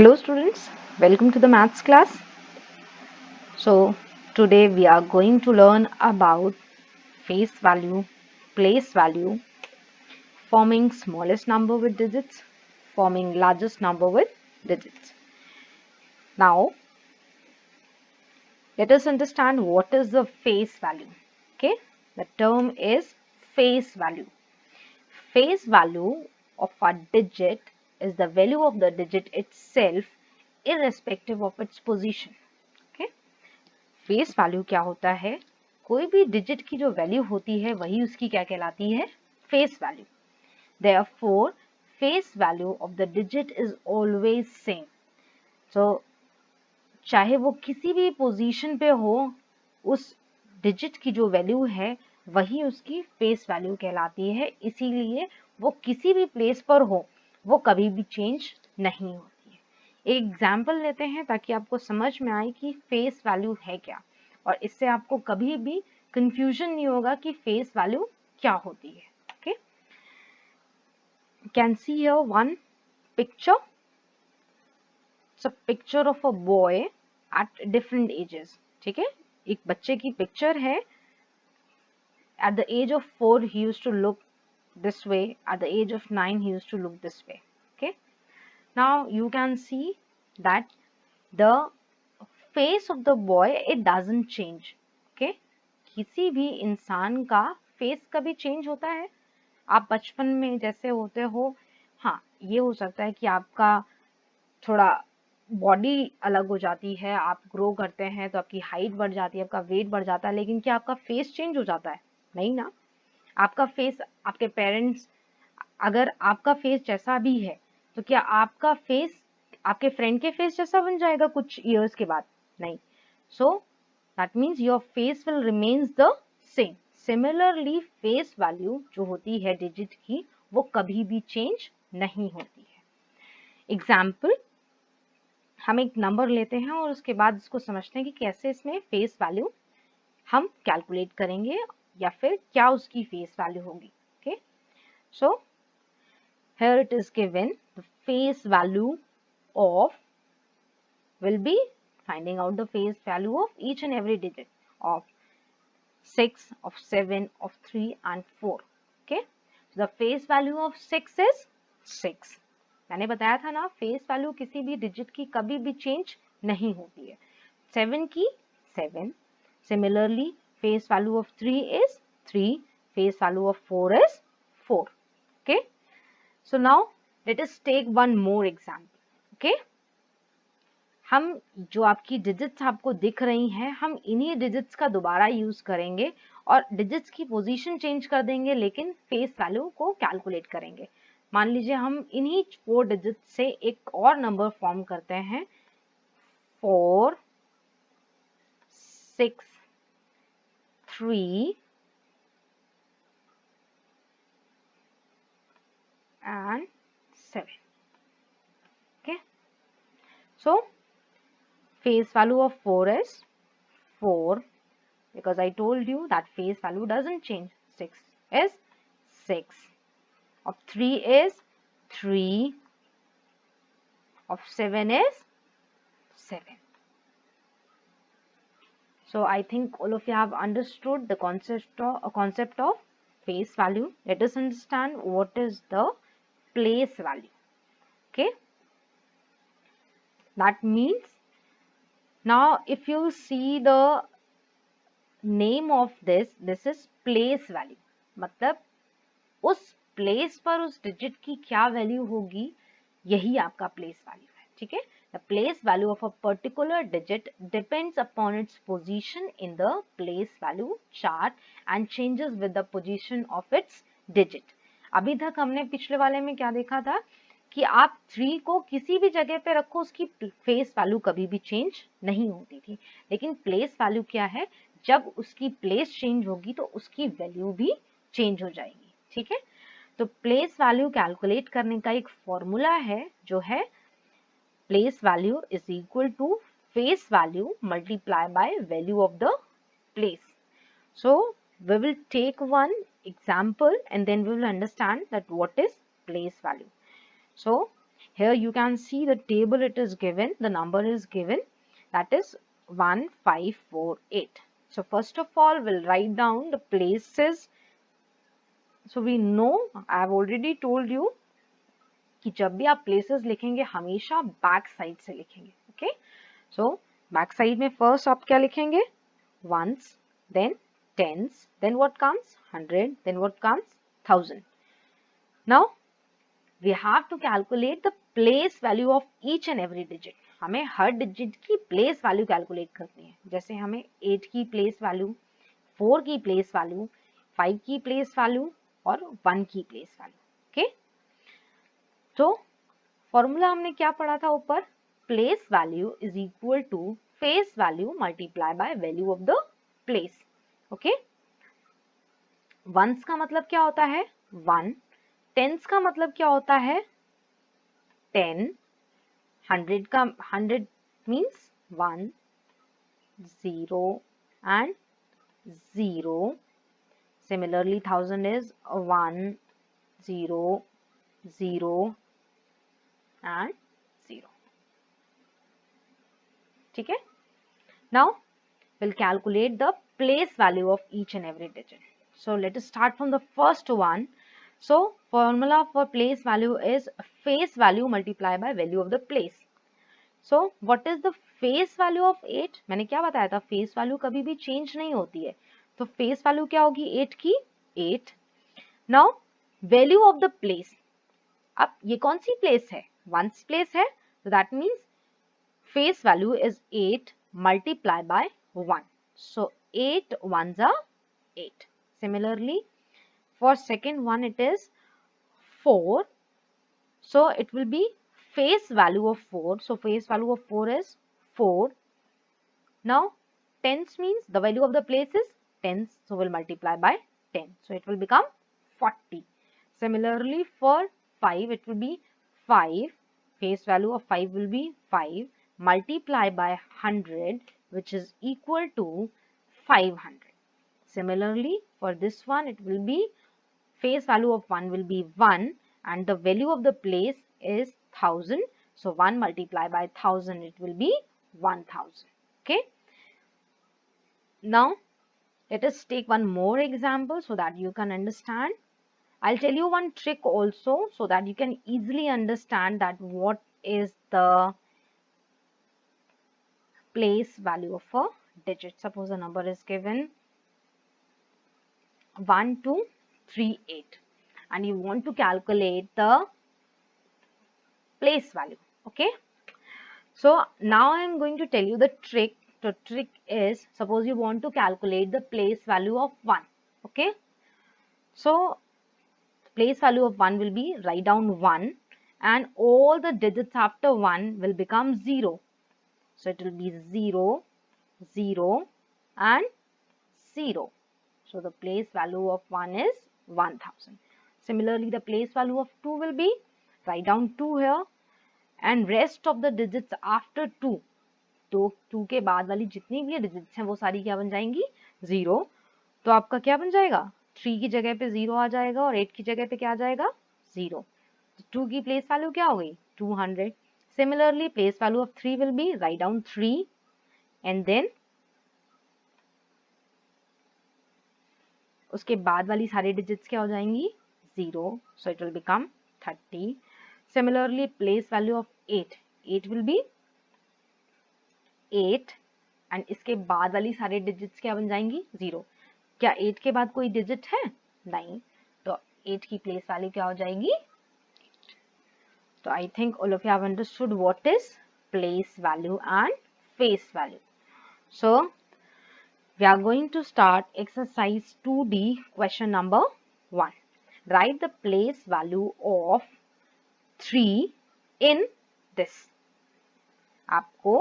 Hello students, welcome to the maths class. So today we are going to learn about face value, place value, forming smallest number with digits, forming largest number with digits. Now let us understand what is the face value. Okay, the term is face value. Face value of a digit is the value of the digit itself irrespective of its position. Okay. Face value क्या होता है? कोई भी digit की जो value होती है वही उसकी क्या कहलाती है? Face value. Therefore, face value of the digit is always same. So, चाहे वो किसी भी पोजीशन पे हो, उस डिजिट की जो वैल्यू है वही उसकी फेस वैल्यू कहलाती है. इसीलिए वो किसी भी प्लेस पर हो, वो कभी भी चेंज नहीं होती है. एक एग्जाम्पल लेते हैं ताकि आपको समझ में आए कि फेस वैल्यू है क्या, और इससे आपको कभी भी कंफ्यूजन नहीं होगा कि फेस वैल्यू क्या होती है. Okay, can see here one picture. It's a picture of a boy at different ages. ठीक है, एक बच्चे की पिक्चर है. At the age of 4 he used to look this way. At the age of 9 he used to look this way. Okay, now you can see that the face of the boy, it doesn't change. Okay, किसी भी इंसान का face कभी change होता है? आप बचपन में जैसे होते हो, हाँ ये हो सकता है कि आपका थोड़ा बॉडी अलग हो जाती है, आप ग्रो करते हैं तो आपकी हाइट बढ़ जाती है, आपका वेट बढ़ जाता है, लेकिन क्या आपका फेस चेंज हो जाता है? नहीं ना. आपका फेस, आपके पेरेंट्स, अगर आपका फेस जैसा भी है तो क्या आपका फेस आपके फ्रेंड के फेस जैसा बन जाएगा कुछ इयर्स के बाद? नहीं. So that means your face will remains the same. Similarly face value जो होती है डिजिट की, वो कभी भी चेंज नहीं होती है. एग्जाम्पल, हम एक नंबर लेते हैं और उसके बाद इसको समझते हैं कि कैसे इसमें फेस वैल्यू हम कैलकुलेट करेंगे या फिर क्या उसकी फेस वैल्यू होगी. Okay, so here it is given the face value of, will be finding out the face value of each and every digit of 6, of 7, of 3 and 4. Okay, so the face value of 6 is 6. मैंने बताया था ना, face value किसी भी digit की कभी भी change नहीं होती है. 7 की 7. Similarly face value of 3 is 3. Face value of 4 is 4. Okay, so now let us take one more example. Okay, हम जो आपकी डिजिट्स आपको दिख रही हैं, हम इन्हीं डिजिट्स का दोबारा यूज करेंगे और डिजिट्स की पोजीशन चेंज कर देंगे, लेकिन फेस वैल्यू को कैलकुलेट करेंगे. मान लीजिए हम इन्हीं 4 डिजिट्स से एक और नंबर फॉर्म करते हैं, 4, 6, 3 and 7. Okay, so face value of 4 is 4, because I told you that face value doesn't change. 6 is 6. Of 3 is 3. Of 7 is 7. So I think all of you have understood the concept of face value. Let us understand what is the place value. Okay, that means now if you see the name of this is place value. मतलब उस place पर उस digit की क्या value होगी, यही आपका place value है. ठीक है, the place value of a particular digit depends upon its position in the place value chart and changes with the position of its digit. अभी तक हमने पिछले वाले में क्या देखा था कि आप 3 को किसी भी जगह पे रखो, उसकी फेस वैल्यू कभी भी चेंज नहीं होती थी. लेकिन प्लेस वैल्यू क्या है? जब उसकी प्लेस चेंज होगी तो उसकी वैल्यू भी चेंज हो जाएगी. ठीक है, तो प्लेस वैल्यू कैलकुलेट करने का एक फॉर्मूला है जो है place value is equal to face value multiply by value of the place. So we will take one example and then we will understand that what is place value. So Here you can see the table it is given, the number is given, that is 1548. So first of all, we'll write down the places. So we know, I have already told you कि जब भी आप places लिखेंगे हमेशा back side से लिखेंगे. Okay, so back side में first आप क्या लिखेंगे? Ones, then tens, then what comes? 100, then what comes? 1000. Now we have to calculate the place value of each and every digit. हमें हर digit की place value calculate करनी है. जैसे हमें 8 की place value, 4 की place value, 5 की place value और 1 की place value. Okay? तो फॉर्मूला हमने क्या पढ़ा था ऊपर? Place value is equal to face value multiply by value of the place. Okay, ones का मतलब क्या होता है? 1. टेंस का मतलब क्या होता है? 10. 100 का 100 means 1, 0 and 0. Similarly 1000 is 1, 0, 0 and 0. ठीक है? Now we'll calculate the place value of each and every digit. So let us start from the first one. So formula for place value is face value multiplied by value of the place. So what is the face value of 8? मैंने क्या बताया था? face value कभी भी change नहीं होती है. तो face value क्या होगी 8 की? 8. Now value of the place. अब ये कौन सी place है? Ones place है. So that means face value is 8 multiplied by 1. So 8 ones are 8. Similarly, for second one it is 4. So it will be face value of 4. So face value of 4 is 4. Now tens means the value of the place is tens. So we'll multiply by 10. So it will become 40. Similarly, for 5 it will be 5. Face value of 5 will be 5. Multiply by 100, which is equal to 500. Similarly, for this one it will be face value of 1 will be 1 and the value of the place is 1000. So 1 multiplied by 1000 it will be 1000. Okay. Now let us take one more example so that you can understand. I'll tell you one trick also so that you can easily understand that what is the place value of a digit. Suppose a number is given 1238 and you want to calculate the place value. Okay, so now I am going to tell you the trick. The trick is, suppose you want to calculate the place value of 1. Okay, so place value of 1 will be, write down 1 and all the digits after 1 will become 0. So it will be 0, 0 and 0. So the place value of 1 is 1000. Similarly, the place value of 2 will be, write down 2 here and rest of the digits after 2. तो 2 के बाद वाली जितनी भी digits हैं वो सारी क्या बन जाएंगी? 0. तो आपका क्या बन जाएगा? 3 की जगह पे 0 आ जाएगा और 8 की जगह पे क्या आ जाएगा? 0. तो 2 की प्लेस वैल्यू क्या हो गई? 200. Similarly, place value of 3 will be, write down 3 and then उसके बाद वाली सारी digits क्या हो जाएंगी? 0. So it will become 30. Similarly, place value of 8. 8 will be 8 and इसके बाद वाली सारी digits क्या बन जाएंगी? 0. क्या 8 के बाद कोई digit है? नहीं. तो 8 की place value क्या हो जाएगी? So I think all of you have understood what is place value and face value. So we are going to start exercise 2D question number 1. Write the place value of 3 in this. आपको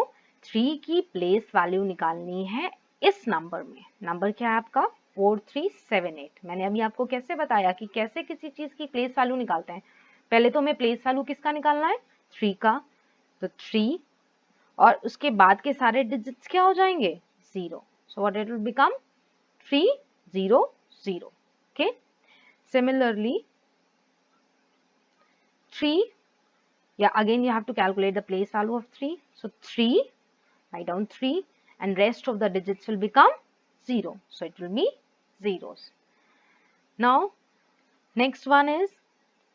3 की place value निकालनी है इस number में. Number क्या है आपका? 4378. मैंने अभी आपको कैसे बताया कि कैसे किसी चीज की place value निकालते हैं. पहले तो हमें प्लेस वैल्यू किसका निकालना है? 3 का. तो 3 और उसके बाद के सारे डिजिट्स क्या हो जाएंगे? 0. So what it will become? 300. Okay. Similarly 3 Yeah, again you have to calculate the place value of 3. So 3, write down 3, and rest of the digits will become 0. So it will be zeros. Now next one is,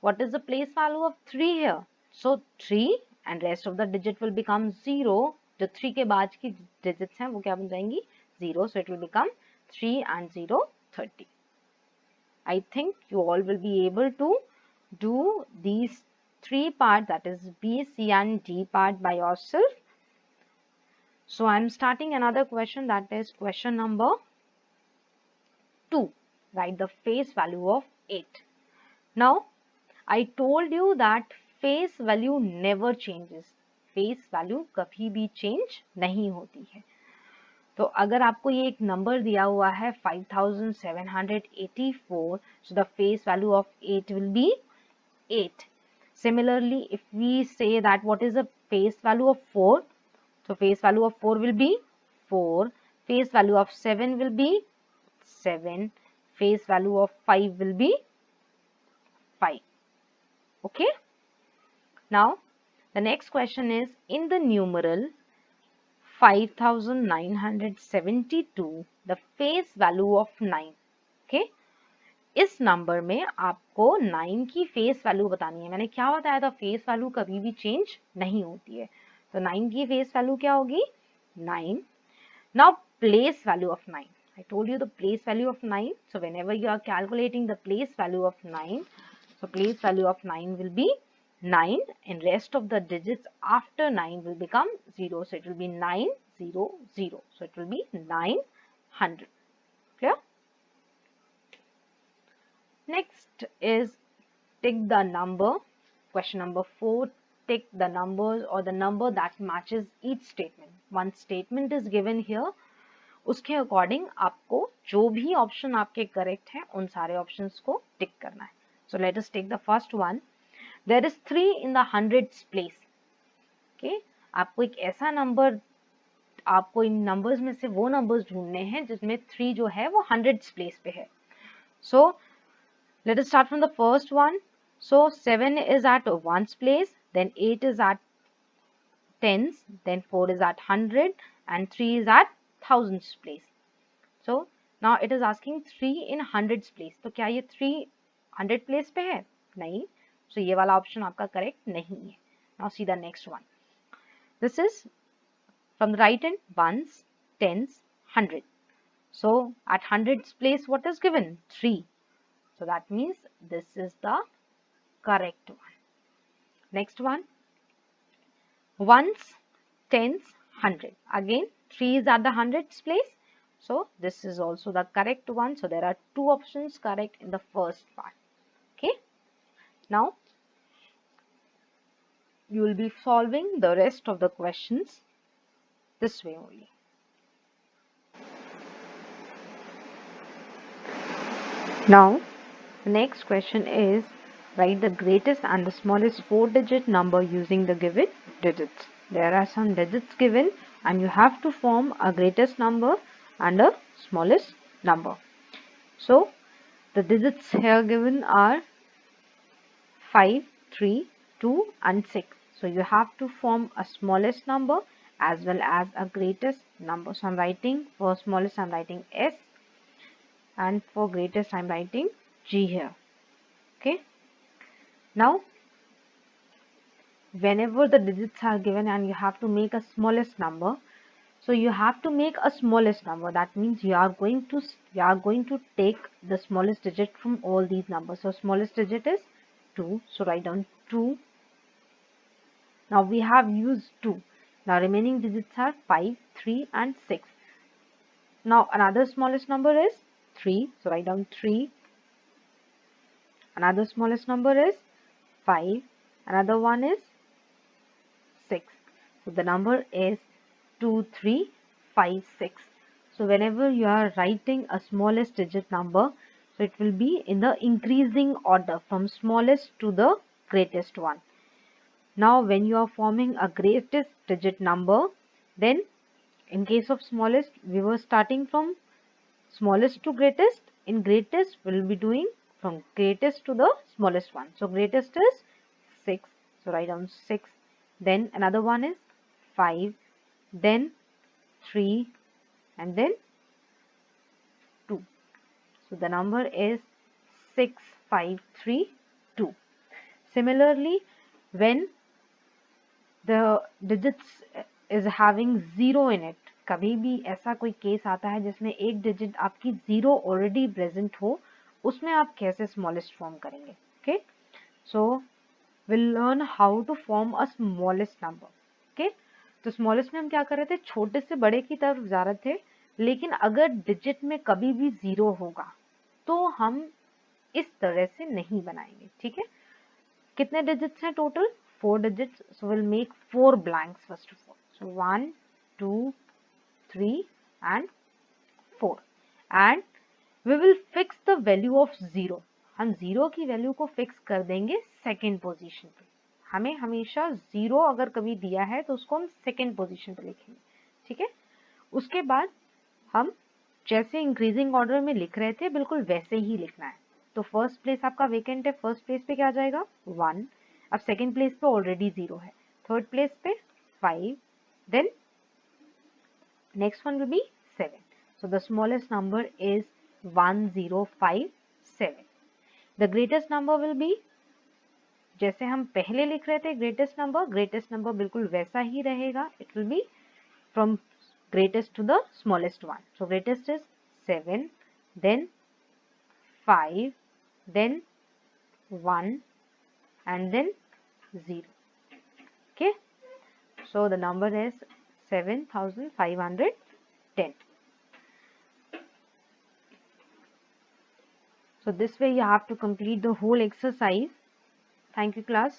what is the place value of 3 here? So 3 and rest of the digit will become 0. जो 3 के बाद की digits हैं वो क्या बन जाएंगी? 0. So it will become 3 and 0, 30. I think you all will be able to do these 3 parts, that is B, C and D part by yourself. So I am starting another question, that is question number 2. Write the face value of 8. Now I told you that face value never changes. face value कभी भी change नहीं होती है. तो अगर आपको ये एक नंबर दिया हुआ है 5784, so the face value of 8 will be 8. Similarly, if we say that what is the face value of 4, so face value of 4 will be 4, face value of 7 will be 7, face value of 5 will be 5. Okay. Now the next question is, in the numeral 5972, the face value of 9. Okay, इस number में आपको 9 की face value बतानी है. मैंने क्या बताया था, फेस वैल्यू कभी भी चेंज नहीं होती है. तो 9 की फेस वैल्यू क्या होगी? 9. Now place value of 9. I told you the place value of 9. So whenever you are calculating the place value of 9, so place value of 9 will be 9 and rest of the digits after 9 will become 0. So it will be 900. So it will be 900. Clear? Next is tick the number. Question number 4. Tick the numbers or the number that matches each statement. One statement is given here. उसके according आपको जो भी option आपके correct है उन सारे options को tick करना है. So let us take the first one. There is 3 in the hundreds place. Okay, आपको एक ऐसा नंबर, आपको इन नंबर्स में से वो नंबर्स ढूंढने हैं जिसमें 3 जो है वो हंड्रेड्स प्लेस पे है. So let us start from the first one. So 7 is at ones place, then 8 is at tens, then 4 is at 100 and 3 is at thousands place. So now it is asking 3 in hundreds place. तो क्या ये 3 100 place पे है? नहीं. So ये वाला option आपका correct नहीं है. Now see the next one. This is from the right hand, ones, tens, 100. So at hundreds place what is given? 3. So that means this is the correct one. Next one. Ones, tens, 100. Again 3 is at the hundreds place. So this is also the correct one. So there are 2 options correct in the first part. Okay. Now you will be solving the rest of the questions this way only. Now the next question is, write the greatest and the smallest 4-digit number using the given digits. There are some digits given and you have to form a greatest number and a smallest number. So the digits here given are 5, 3, 2 and 6. So you have to form a smallest number as well as a greatest number. So I'm writing for smallest, I'm writing S, and for greatest I'm writing G here. Okay. Now whenever the digits are given and you have to make a smallest number, so you have to make a smallest number. That means you are going to take the smallest digit from all these numbers. So smallest digit is 2. So write down 2. Now we have used 2. Now remaining digits are 5, 3 and 6. Now another smallest number is 3. So write down 3. Another smallest number is 5. Another one is 6. So the number is 2, 3, 5, 6. So whenever you are writing a smallest digit number, so it will be in the increasing order from smallest to the greatest one. Now when you are forming a greatest digit number, then in case of smallest, we were starting from smallest to greatest. In greatest, we will be doing from greatest to the smallest one. So greatest is 6. So write down 6. Then another one is 5. Then 3. And then 2. So the number is 6532. Similarly, when the digits is having 0 in it, कभी भी ऐसा कोई case आता है जिसमें एक digit आपकी 0 already present हो, उसमें आप कैसे स्मॉलेस्ट फॉर्म करेंगे. Okay, so will learn how to form a smallest number. Okay, तो स्मॉलेस्ट में हम क्या कर रहे थे, छोटे से बड़े की तरफ जा रहे थे, लेकिन अगर डिजिट में कभी भी 0 होगा तो हम इस तरह से नहीं बनाएंगे. ठीक है, कितने डिजिट्स हैं total, 4 digits. So we'll make 4 blanks first of all. So 1, 2, 3 and 4. And we will fix the value of 0. हम 0 की वैल्यू को फिक्स कर देंगे सेकेंड पोजीशन पे. हमें हमेशा 0 अगर कभी दिया है तो उसको हम सेकेंड पोजीशन पे लिखेंगे. ठीक है, उसके बाद हम जैसे इंक्रीजिंग ऑर्डर में लिख रहे थे बिल्कुल वैसे ही लिखना है. तो फर्स्ट प्लेस आपका वेकेंट है, फर्स्ट प्लेस पे क्या आ जाएगा 1. अब सेकेंड प्लेस पे ऑलरेडी 0 है, थर्ड प्लेस पे 5, then next one will be 7. So the smallest number is 1057. The greatest number will be, जैसे हम पहले लिख रहे थे ग्रेटेस्ट नंबर बिल्कुल वैसा ही रहेगा. It will be from greatest to the smallest one. So greatest is 7, then 5, then 1 and then 0. Okay, so the number is 7510. So this way you have to complete the whole exercise. Thank you class.